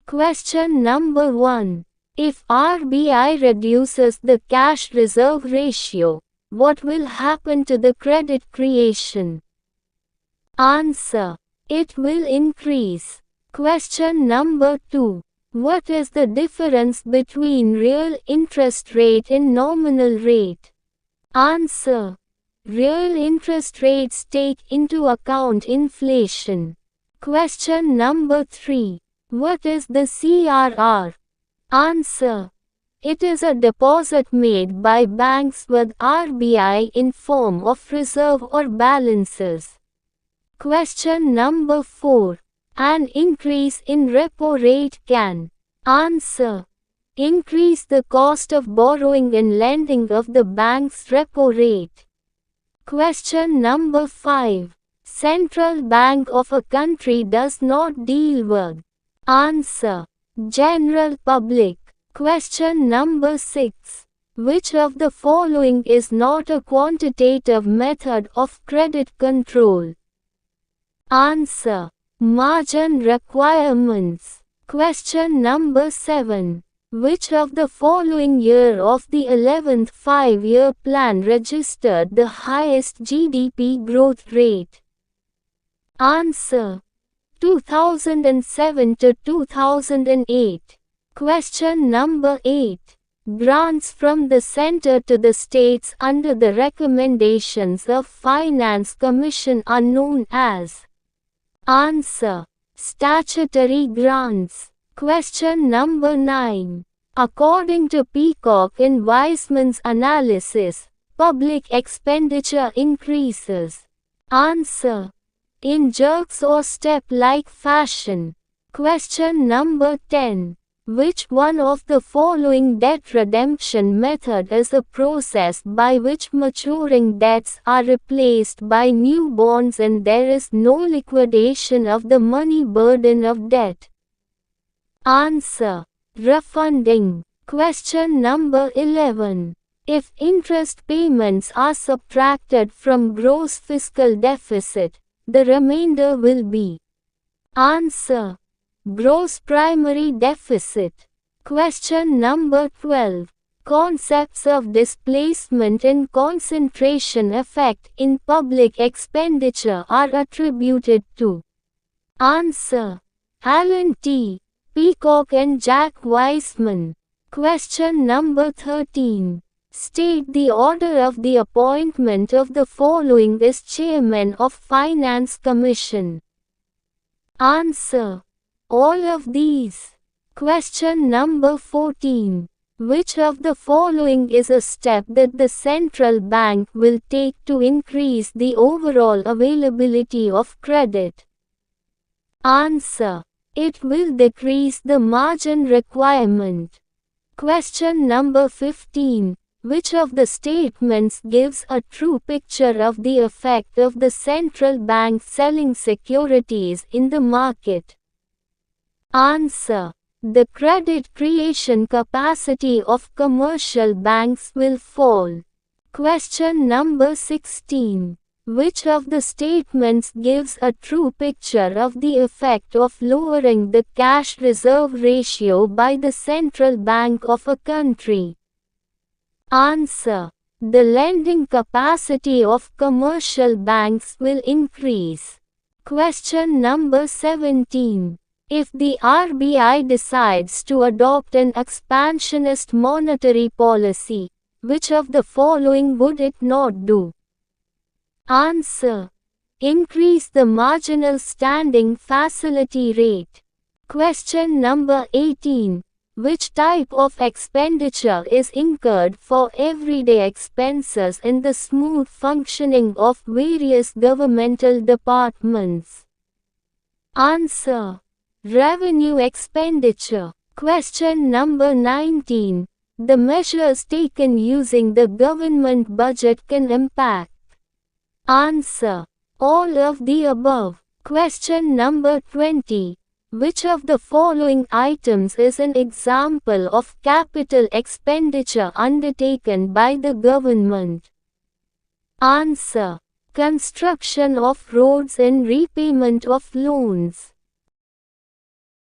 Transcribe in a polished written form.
Question number 1. If RBI reduces the cash reserve ratio, what will happen to the credit creation? Answer. It will increase. Question number 2. What is the difference between real interest rate and nominal rate? Answer. Real interest rates take into account inflation. Question number 3. What is the CRR? Answer. It is a deposit made by banks with RBI in form of reserve or balances. Question number 4. An increase in repo rate can. Answer. Increase the cost of borrowing and lending of the bank's repo rate. Question number 5. Central bank of a country does not deal with. Answer. General public. Question number 6. Which of the following is not a quantitative method of credit control? Answer. Margin requirements. Question number 7. Which of the following year of the 11th five-year plan registered the highest GDP growth rate? Answer. 2007 to 2008. Question number 8. Grants from the center to the states under the recommendations of Finance Commission are known as. Answer. Statutory grants. Question number 9. According to Peacock and Wiseman's analysis, public expenditure increases. Answer. In jerks or step-like fashion. Question number 10. Which one of the following debt redemption method is a process by which maturing debts are replaced by new bonds and there is no liquidation of the money burden of debt? Answer. Refunding. Question number 11. If interest payments are subtracted from gross fiscal deficit, the remainder will be. Answer. Gross primary deficit. Question number 12. Concepts of displacement and concentration effect in public expenditure are attributed to. Answer. Alan T. Peacock and Jack Wiseman. Question number 13. State the order of the appointment of the following as Chairman of Finance Commission. Answer. All of these. Question number 14. Which of the following is a step that the central bank will take to increase the overall availability of credit? Answer. It will decrease the margin requirement. Question number 15. Which of the statements gives a true picture of the effect of the central bank selling securities in the market? Answer. The credit creation capacity of commercial banks will fall. Question number 16. Which of the statements gives a true picture of the effect of lowering the cash reserve ratio by the central bank of a country? Answer. The lending capacity of commercial banks will increase. Question number 17. If the RBI decides to adopt an expansionist monetary policy, which of the following would it not do? Answer. Increase the marginal standing facility rate. Question number 18. Which type of expenditure is incurred for everyday expenses in the smooth functioning of various governmental departments? Answer. Revenue expenditure. Question number 19. The measures taken using the government budget can impact. Answer. All of the above. Question number 20. Which of the following items is an example of capital expenditure undertaken by the government? Answer. Construction of roads and repayment of loans.